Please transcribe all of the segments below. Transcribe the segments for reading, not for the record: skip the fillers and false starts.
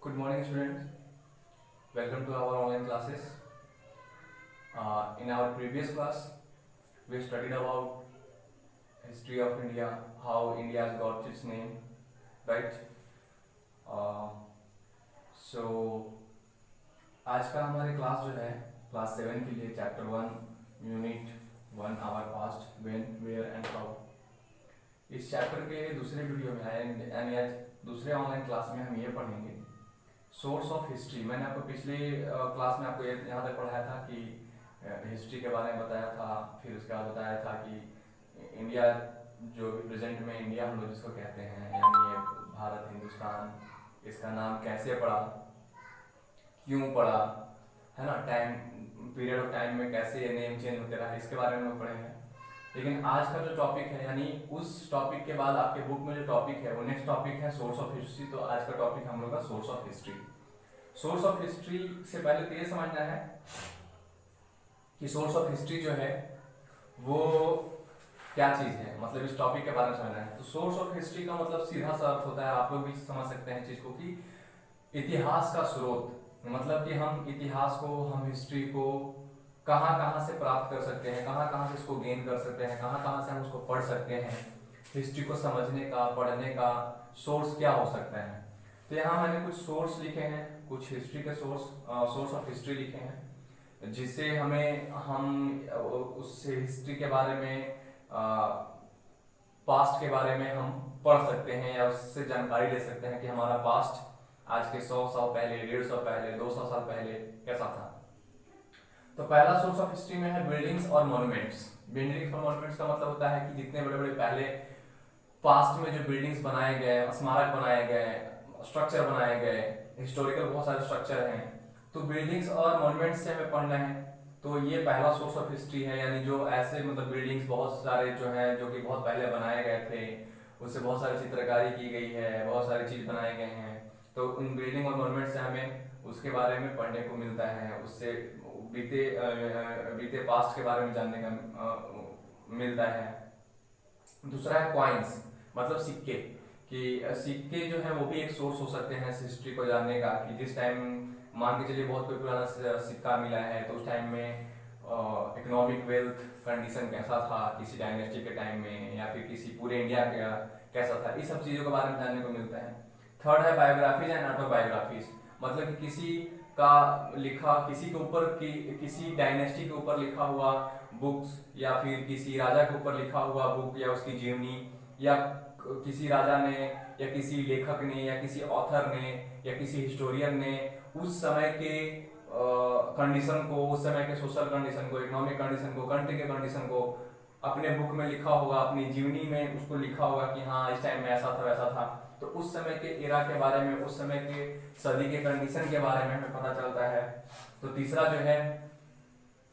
Good morning, students. Welcome to our online classes. In our previous class, we studied about history of India, how India has got its name, right? Uh, so आज का हमारी class जो है class 7 के लिए chapter 1 unit 1 our past when where and how. इस chapter के दूसरे वीडियो में यानी आज दूसरे ऑनलाइन क्लास में हम ये पढ़ेंगे सोर्स ऑफ हिस्ट्री। मैंने आपको पिछले क्लास में आपको यहाँ तक पढ़ाया था कि हिस्ट्री के बारे में बताया था, फिर उसके बाद बताया था कि इंडिया जो प्रेजेंट में इंडिया हम लोग जिसको कहते हैं यानी ये भारत हिंदुस्तान, इसका नाम कैसे पड़ा, क्यों पड़ा, है ना, टाइम पीरियड ऑफ टाइम में कैसे ये नेम चेंज होते रहा, इसके बारे में हम पढ़ेंगे। लेकिन आज का जो टॉपिक है यानी उस टॉपिक के बाद आपके बुक में जो टॉपिक है वो नेक्स्ट टॉपिक है सोर्स ऑफ हिस्ट्री। तो आज का टॉपिक हम लोग का source of history. Source of history से पहले तो ये समझना है कि सोर्स ऑफ हिस्ट्री जो है वो क्या चीज है, मतलब इस टॉपिक के बारे में समझना है। तो सोर्स ऑफ हिस्ट्री का मतलब सीधा सा अर्थ होता है, आप लोग भी समझ सकते हैं चीज को, कि इतिहास का स्रोत। मतलब कि हम इतिहास को, हम हिस्ट्री को कहाँ कहाँ से प्राप्त कर सकते हैं, कहाँ कहाँ से इसको गेन कर सकते हैं, कहाँ कहाँ से हम उसको पढ़ सकते हैं। हिस्ट्री को समझने का, पढ़ने का सोर्स क्या हो सकता है। तो यहाँ मैंने कुछ सोर्स लिखे हैं, कुछ हिस्ट्री के सोर्स ऑफ हिस्ट्री लिखे हैं, जिससे हम उससे हिस्ट्री के बारे में, पास्ट के बारे में हम पढ़ सकते हैं या उससे जानकारी ले सकते हैं कि हमारा पास्ट आज के 100 साल पहले, 150 पहले, 200 साल पहले कैसा था। तो पहला सोर्स ऑफ हिस्ट्री में है बिल्डिंग्स और मॉन्यूमेंट्स। बिल्डिंग्स और मॉन्यूमेंट्स का मतलब होता है कि जितने बड़े बड़े पहले पास्ट में जो बिल्डिंग्स बनाए गए, स्मारक बनाए गए, स्ट्रक्चर बनाए गए, हिस्टोरिकल बहुत सारे स्ट्रक्चर हैं, तो बिल्डिंग्स और मॉन्यूमेंट्स से हमें पढ़ना है। तो ये पहला सोर्स ऑफ हिस्ट्री है, यानी जो ऐसे मतलब बिल्डिंग्स बहुत सारे जो हैं जो कि बहुत पहले बनाए गए थे, उससे बहुत सारी चित्रकारी की गई है, बहुत सारी चीज बनाए गए हैं। तो उन बिल्डिंग और मॉन्यूमेंट से हमें उसके बारे में पढ़ने को मिलता है, उससे बीते पास्ट के बारे में जानने का मिलता है। दूसरा है कॉइन्स, मतलब सिक्के, कि सिक्के जो है वो भी एक सोर्स हो सकते हैं हिस्ट्री को जानने का, कि जिस टाइम मान के चलिए बहुत कोई पुराना सिक्का मिला है तो उस टाइम में इकोनॉमिक वेल्थ कंडीशन कैसा था किसी डायनेस्टी के टाइम में, या फिर किसी पूरे इंडिया का कैसा था, इस सब चीजों के बारे में जानने को मिलता है। थर्ड है बायोग्राफीज एंड ऑटोबायोग्राफीज, मतलब कि किसी का लिखा, किसी के ऊपर किसी डायनेस्टी के ऊपर लिखा हुआ बुक्स, या फिर किसी राजा के ऊपर लिखा हुआ बुक, या उसकी जीवनी, या किसी राजा ने या किसी लेखक ने या किसी ऑथर ने या किसी हिस्टोरियन ने उस समय के कंडीशन को, उस समय के सोशल कंडीशन को, इकोनॉमिक कंडीशन को, कंट्री के कंडीशन को अपने बुक में लिखा होगा, अपनी जीवनी में उसको लिखा होगा कि हाँ इस टाइम में ऐसा था वैसा था। तो उस समय के एरा के बारे में, उस समय के सदी के कंडीशन के बारे में हमें पता चलता है। तो तीसरा जो है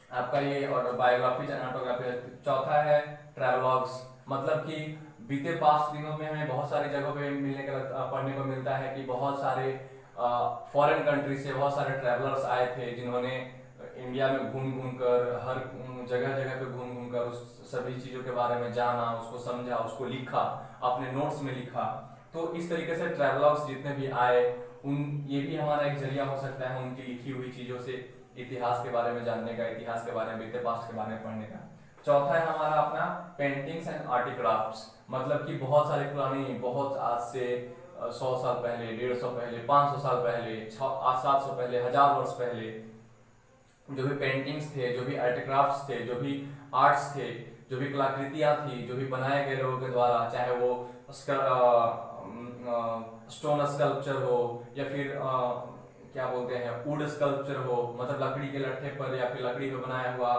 आपका ये ऑटोबायोग्राफीज एंड ऑटोग्राफी। चौथा है ट्रैवलॉग्स, मतलब कि बीते पास्ट दिनों में हमें बहुत सारी जगहों पे मिलने का पढ़ने को मिलता है कि बहुत सारे फॉरेन कंट्री से बहुत सारे ट्रैवलर्स आए थे, जिन्होंने इंडिया में घूम घूम कर, हर जगह जगह पे घूम घूम कर उस सभी चीजों के बारे में जाना, उसको समझा, उसको लिखा, अपने नोट्स में लिखा। तो इस तरीके से ट्रैवलर्स जितने भी आए, ये भी हमारा एक जरिया हो सकता है उनकी लिखी हुई चीजों से इतिहास के बारे में जानने का, इतिहास के बारे में, बीते पास्ट के बारे में पढ़ने का। चौथा है हमारा अपना पेंटिंग्स एंड आर्टिक्राफ्ट्स, मतलब कि बहुत सारे पुरानी, बहुत आज से 100 साल पहले, 150 पहले, 500 साल पहले, 700 पहले, 1000 वर्ष पहले जो भी पेंटिंग्स थे, जो भी आर्टिक्राफ्ट्स थे, जो भी आर्ट्स थे, जो भी कलाकृतियां थी, जो भी बनाए गए लोगों के द्वारा, चाहे वो स्टोन स्कल्पचर हो या फिर क्या बोलते हैं वुड स्कल्पचर हो, मतलब लकड़ी के लट्ठे पर या फिर लकड़ी पे बनाया हुआ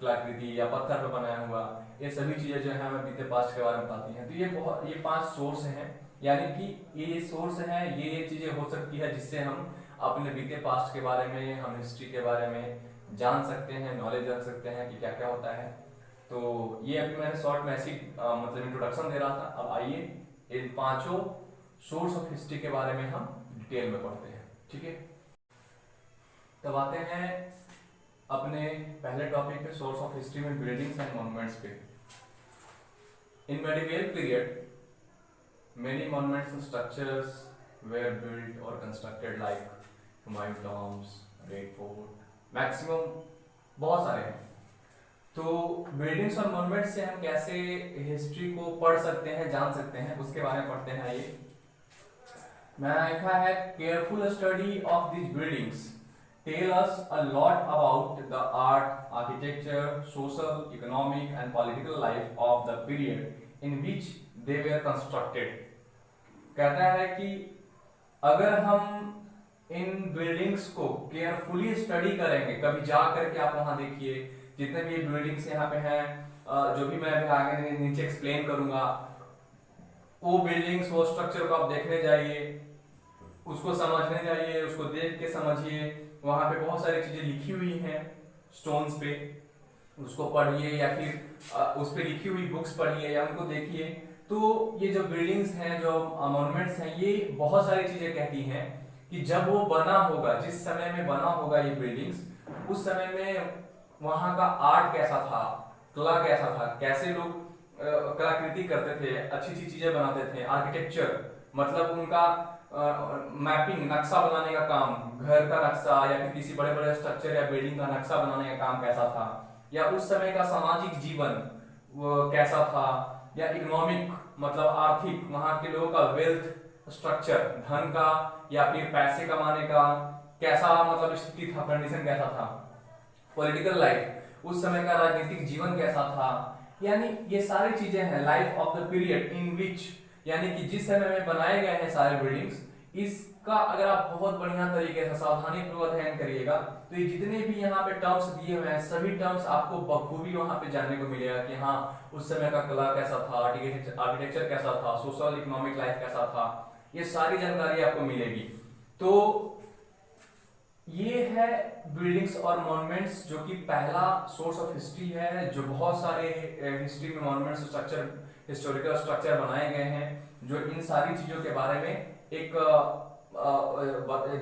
कलाकृति या पत्थर पे बनाया हुआ, ये सभी चीजें जो है हमें बीते पास्ट के बारे में बताती हैं। तो ये 5 सोर्स हैं, यानी कि ये सोर्स हैं, ये चीजें हो सकती है जिससे हम अपने बीते पास्ट के बारे में, हम हिस्ट्री के बारे में जान सकते हैं, नॉलेज रख सकते हैं कि क्या क्या होता है। तो ये अभी मैंने शॉर्ट में ऐसी मतलब इंट्रोडक्शन दे रहा था। अब आइए इन 5 सोर्स ऑफ हिस्ट्री के बारे में हम डिटेल में पढ़ते हैं, ठीक है। तब आते हैं अपने पहले टॉपिक पे, सोर्स ऑफ हिस्ट्री में बिल्डिंग्स एंड मॉन्यूमेंट्स पे। In medieval period many monuments and structures were built or constructed like Humayun tombs, red fort, maximum बहुत सारे हैं। तो बिल्डिंग्स और मॉन्यूमेंट्स से हम कैसे हिस्ट्री को पढ़ सकते हैं, जान सकते हैं, उसके बारे में पढ़ते हैं। ये मैंने लिखा है careful study of this buildings tell us a lot about the art, architecture, social, economic and political life of the period in which they were constructed. कहता है कि अगर हम इन बिल्डिंग्स को केयरफुली स्टडी करेंगे, कभी जा करके आप वहां देखिए, जितने भी बिल्डिंग्स यहाँ पे हैं, जो भी मैं अभी आगे नीचे एक्सप्लेन करूंगा, वो बिल्डिंग्स, वो स्ट्रक्चर को आप देखने जाइए, उसको समझने जाइए, उसको देख के समझिए। वहां पे बहुत सारी चीजें लिखी हुई हैं स्टोन्स पे, उसको पढ़िए, या फिर उस पे लिखी हुई बुक्स पढ़िए या उनको देखिए। तो ये जो बिल्डिंग्स हैं, जो मॉन्यूमेंट्स हैं, ये बहुत सारी चीजें कहती हैं कि जब वो बना होगा, जिस समय में बना होगा ये बिल्डिंग्स, उस समय में वहां का आर्ट कैसा था, कला कैसा था, कैसे लोग कलाकृति करते थे, अच्छी अच्छी चीजें बनाते थे। आर्किटेक्चर मतलब उनका मैपिंग, नक्शा बनाने का काम, घर का नक्शा या फिर किसी बड़े बड़े स्ट्रक्चर या बिल्डिंग का नक्शा बनाने का काम कैसा था, या उस समय का सामाजिक जीवन वो कैसा था, या इकोनॉमिक मतलब आर्थिक, वहां के लोगों का वेल्थ स्ट्रक्चर, धन का या फिर पैसे कमाने का कैसा मतलब स्थिति था, कंडीशन कैसा था। पॉलिटिकल लाइफ, उस समय का राजनीतिक जीवन कैसा था। यानी ये सारी चीजें हैं life of the period in which, यानी कि जिस समय में बनाए गए हैं सारे बिल्डिंग्स, इसका अगर आप बहुत बढ़िया तरीके से सावधानी पूर्वक अध्ययन करिएगा तो ये जितने भी यहाँ पे टर्म्स दिए हुए हैं, सभी टर्म्स आपको बखूबी वहां पे जानने को मिलेगा कि हाँ उस समय का कला कैसा था, आर्किटेक्चर कैसा था, सोशल इकोनॉमिक लाइफ कैसा था, ये सारी जानकारी आपको मिलेगी। तो ये है बिल्डिंग्स और मॉन्यूमेंट्स, जो कि पहला सोर्स ऑफ हिस्ट्री है, जो बहुत सारे हिस्ट्री में मॉन्यूमेंट्स स्ट्रक्चर, हिस्टोरिकल स्ट्रक्चर बनाए गए हैं, जो इन सारी चीजों के बारे में एक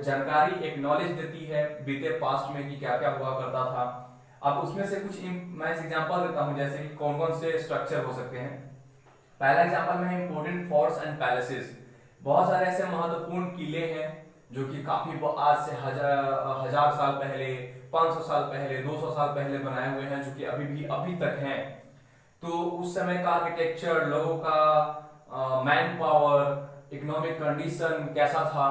जानकारी, एक नॉलेज देती है बीते पास्ट में कि क्या क्या हुआ करता था। अब उसमें से कुछ मैं एग्जांपल देता हूं, जैसे कि कौन कौन से स्ट्रक्चर हो सकते हैं। पहला एग्जांपल में इंपोर्टेंट फोर्ट्स एंड पैलेसेस। बहुत सारे ऐसे महत्वपूर्ण किले हैं जो कि काफी आज से हजार साल पहले, 500 साल पहले, 200 साल पहले बनाए हुए हैं, जो कि अभी तक हैं। तो उस समय का आर्किटेक्चर, लोगों का मैन पावर, इकोनॉमिक कंडीशन कैसा था,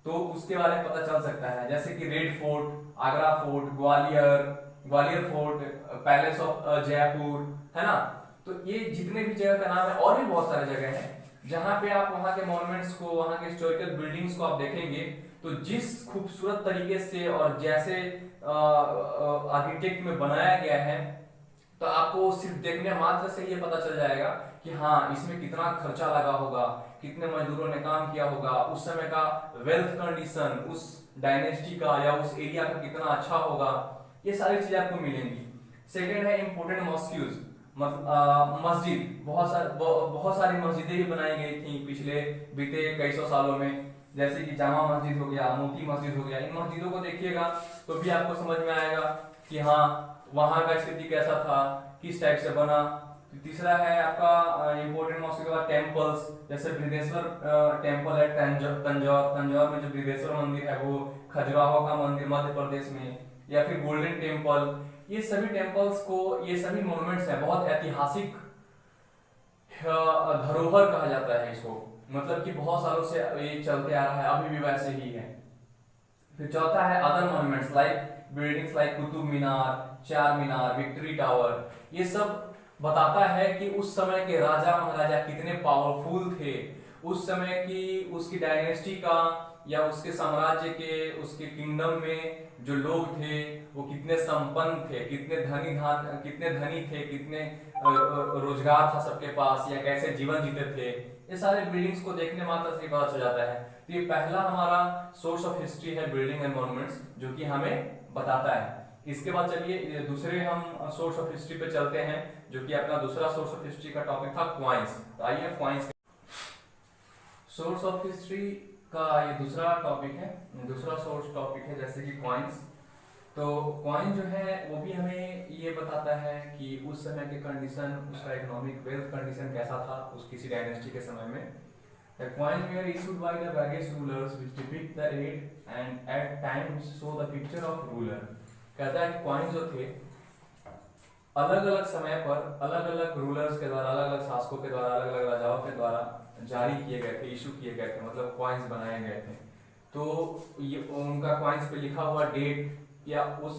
तो उसके बारे में पता चल सकता है। जैसे कि red fort, Agra fort, Gwalior fort, palace of Jaipur, है ना। तो ये जितने भी जगह का नाम है, और भी बहुत सारे जगह हैं जहां पे आप वहां के मॉन्यूमेंट्स को, वहां के हिस्टोरिकल बिल्डिंग्स को आप देखेंगे तो जिस खूबसूरत तरीके से और जैसे आर्किटेक्ट में बनाया गया है, तो आपको सिर्फ देखने मात्र से ये पता चल जाएगा कि हाँ इसमें कितना खर्चा लगा होगा, कितने मजदूरों ने काम किया होगा, उस समय का वेल्थ कंडीशन, उस डायनेस्टी का या उस एरिया का कितना अच्छा होगा, ये सारी चीजें आपको मिलेंगी। सेकेंड है इंपोर्टेंट मॉस्क्यूज, मस्जिद। बहुत सारी मस्जिदें भी बनाई गई थी पिछले बीते कई सौ सालों में, जैसे कि जामा मस्जिद हो गया, मोती मस्जिद हो गया। इन मस्जिदों को देखिएगा तो भी आपको समझ में आएगा कि हाँ वहां का स्थिति कैसा था, किस टाइप से बना। तीसरा है आपका इंपोर्टेंट मॉस्क के बाद टेम्पल्स, जैसे बृहदेश्वर टेम्पल है तंजौर में जो बृहदेश्वर मंदिर है, वो खजुराहो का मंदिर मध्य प्रदेश में, या फिर गोल्डन टेम्पल। ये सभी टेम्पल्स को, ये सभी मॉन्यूमेंट्स हैं, बहुत ऐतिहासिक धरोहर कहा जाता है इसको, मतलब कि बहुत सालों से ये चलते आ रहा है, अभी भी वैसे ही है। फिर चौथा है other monuments like buildings like Qutub Minar, Char Minar, victory tower. ये सब बताता है कि उस समय के राजा महाराजा कितने पावरफुल थे, उस समय की उसकी डायनेस्टी का या उसके साम्राज्य के, उसके किंगडम में जो लोग थे वो कितने संपन्न थे, कितने धनी थे, कितने रोजगार था सबके पास, या कैसे जीवन जीते थे। ये सारे बिल्डिंग्स को देखने मात्र से पता चल जाता है। तो ये पहला हमारा सोर्स ऑफ हिस्ट्री है बिल्डिंग एंड मॉन्यूमेंट्स, जो कि हमें बताता है। इसके बाद चलिए दूसरे हम सोर्स ऑफ हिस्ट्री पे चलते हैं, जो कि अपना दूसरा सोर्स ऑफ हिस्ट्री का टॉपिक था क्वाइंस। तो आइए क्वाइंस सोर्स ऑफ हिस्ट्री का ये दूसरा टॉपिक है, दूसरा सोर्स टॉपिक है जैसे कि क्वाइंस। तो क्वाइन जो है वो भी हमें ये बताता है कि उस समय के कंडीशन, उसका इकोनॉमिक वेल्थ कंडीशन कैसा था उस किसी डायनेस्टी के समय में। The coins were issued by the various rulers which depict the age and at times show the picture of ruler। कहता है कॉइन्स जो थे अलग अलग समय पर अलग अलग रूलर्स के द्वारा, अलग अलग शासकों के द्वारा, अलग अलग राजाओं के द्वारा जारी किए गए थे, इशू किए गए थे, मतलब कॉइन्स बनाए गए थे। तो ये उनका कॉइन्स पे लिखा हुआ डेट या वो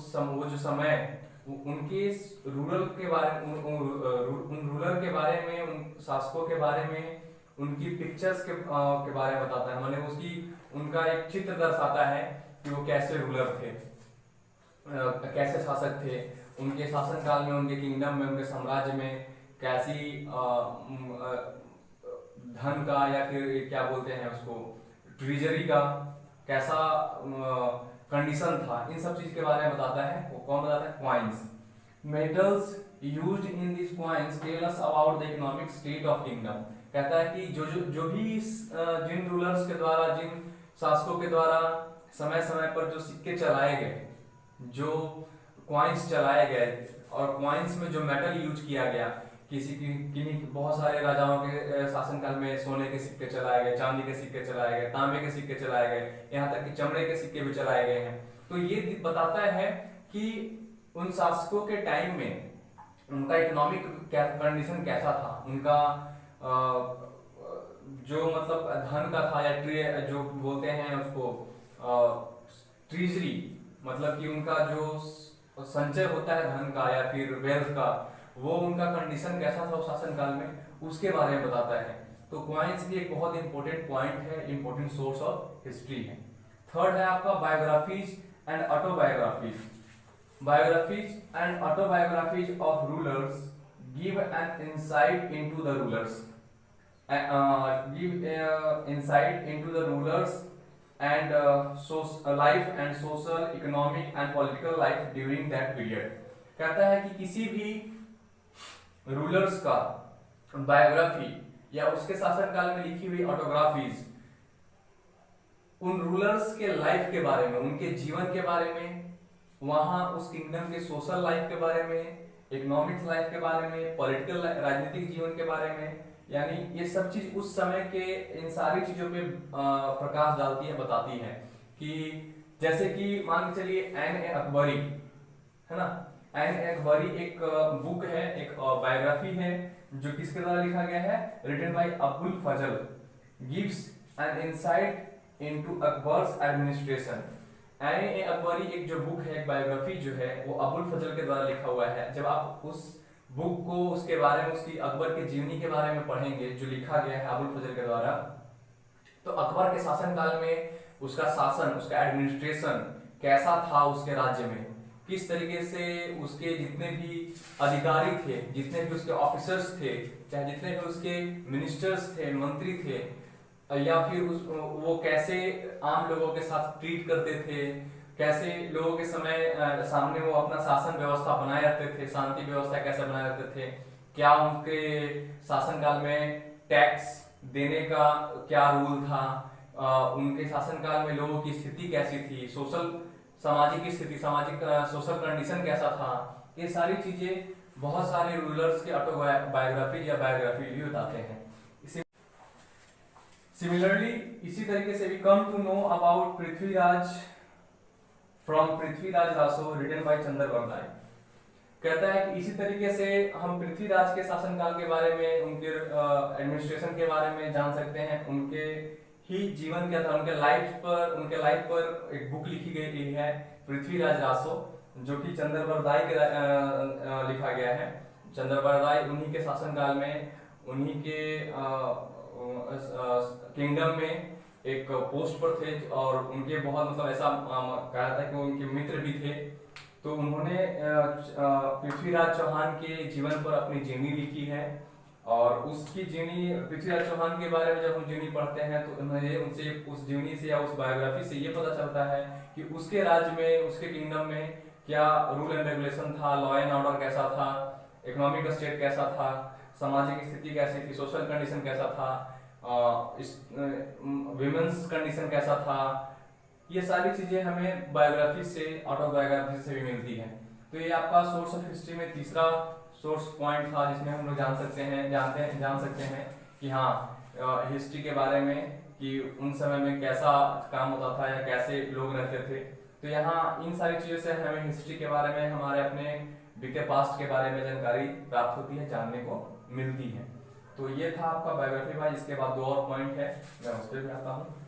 जो समय उनके रूरल के बारे उन रूलर के बारे में, उन शासकों के बारे में, उनकी पिक्चर्स के बारे में बताता है, माने उसकी उनका एक चित्र दर्शाता है कि वो कैसे रूलर थे, कैसे शासक थे, उनके शासन काल में, उनके किंगडम में, उनके साम्राज्य में कैसी धन का या फिर क्या बोलते हैं उसको ट्रेजरी का कैसा कंडीशन था, इन सब चीज के बारे में बताता है। वो कौन बताता है? Coins. Metals used in this coins tell us about the economic state of kingdom. कहता है कि जो भी जिन रूलर्स के द्वारा, जिन शासकों के द्वारा समय समय पर जो सिक्के चलाए गए, जो कॉइन्स चलाए गए और कॉइन्स में जो मेटल यूज किया गया, किन्हीं बहुत सारे राजाओं के शासनकाल में सोने के सिक्के चलाए गए, चांदी के सिक्के चलाए गए, तांबे के सिक्के चलाए गए, यहाँ तक कि चमड़े के सिक्के भी चलाए गए हैं। तो ये बताता है कि उन शासकों के टाइम में उनका इकोनॉमिक कंडीशन कैसा था, उनका जो मतलब धन का था या जो बोलते हैं उसको ट्रेजरी, मतलब कि उनका जो संचय होता है धन का या फिर वेल्थ का, वो उनका कंडीशन कैसा था उस शासन काल में, उसके बारे में बताता है। तो कॉइन्स भी एक बहुत इंपॉर्टेंट पॉइंट है, इंपॉर्टेंट सोर्स ऑफ हिस्ट्री है। थर्ड है आपका biographies and autobiographies. Biographies and autobiographies of rulers give an insight into the rulers, insight into the rulers and life and social, economic and political life during that period। कहता है कि किसी भी rulers का biography या उसके शासनकाल में लिखी हुई ऑटोग्राफीज उन रूलर्स के लाइफ के बारे में, उनके जीवन के बारे में, वहां उस किंगडम के सोशल लाइफ के बारे में, इकोनॉमिक लाइफ के बारे में, पॉलिटिकल राजनीतिक जीवन के बारे में, यानी ये सब चीज उस समय के इन सारी चीजों पे प्रकाश डालती है, बताती है। कि जैसे कि मान के चलिए एन ए अकबरी है ना, एन ए अकबरी एक बुक है, एक बायोग्राफी है जो किसके द्वारा लिखा गया है, written by Abul Fazl, gives an insight into Akbar's administration. Ain e Akbari एक जो बुक है, एक बायोग्राफी जो है, वो अबुल फजल के द्वारा लिखा हुआ है। जब आप उस बुक को, उसके बारे में, उसकी अकबर की जीवनी के बारे में पढ़ेंगे जो लिखा गया है अबुल फजल के द्वारा, तो अकबर के शासनकाल में उसका शासन, उसका एडमिनिस्ट्रेशन कैसा था, उसके राज्य में किस तरीके से उसके जितने भी अधिकारी थे, जितने भी उसके ऑफिसर्स थे, चाहे जितने भी उसके मिनिस्टर्स थे, मंत्री थे, या फिर वो कैसे आम लोगों के साथ ट्रीट करते थे, कैसे लोगों के सामने वो अपना शासन व्यवस्था बनाए रखते थे, शांति व्यवस्था कैसे बनाए रखते थे, क्या उनके शासनकाल में टैक्स देने का क्या रूल था, उनके शासनकाल में लोगों की स्थिति कैसी थी, सामाजिक स्थिति, सोशल कंडीशन कैसा था, ये सारी चीजें बहुत सारे रूलर्स के ऑटोबायोग्राफी या बायोग्राफी भी बताते हैं। सिमिलरली इसी तरीके से we come to know about Prithviraj from Prithviraj Raso written by Chandra Bardai. कहता है कि इसी तरीके से हम पृथ्वीराज के शासनकाल के बारे में, उनके एडमिनिस्ट्रेशन के बारे में जान सकते हैं, उनके ही जीवन क्या था, उनके लाइफ पर एक बुक लिखी गई है पृथ्वीराज रासो, जो कि चंद्र बरदाई के लिखा गया है। चंद्र बरदाई उन्हीं के शासनकाल में, उन्हीं के किंगडम में एक पोस्ट पर थे और उनके बहुत मतलब ऐसा कहा था कि वो उनके मित्र भी थे। तो उन्होंने पृथ्वीराज चौहान के जीवन पर अपनी जीवनी लिखी है और उसकी जीवनी, पृथ्वीराज चौहान के बारे में जब हम जीवनी पढ़ते हैं तो उनसे उस जीवनी से या उस बायोग्राफी से ये पता चलता है कि उसके राज्य में, उसके किंगडम में क्या रूल एंड रेगुलेशन था, लॉ एंड ऑर्डर कैसा था, इकोनॉमिक स्टेट कैसा था, सामाजिक स्थिति कैसी थी, सोशल कंडीशन कैसा था, विमेंस कंडीशन कैसा था। ये सारी चीजें हमें बायोग्राफी से, ऑटोबायोग्राफी से भी मिलती है। तो ये आपका सोर्स ऑफ हिस्ट्री में तीसरा सोर्स पॉइंट था जिसमें हम लोग जान सकते हैं कि हाँ हिस्ट्री के बारे में कि उन समय में कैसा काम होता था या कैसे लोग रहते थे। तो यहाँ इन सारी चीज़ों से हमें हिस्ट्री के बारे में, हमारे अपने बीते पास्ट के बारे में जानकारी प्राप्त होती है, जानने को मिलती है। तो ये था आपका बायोग्राफी भाई। इसके बाद दो और पॉइंट है, मैं उस पर भी आता हूँ।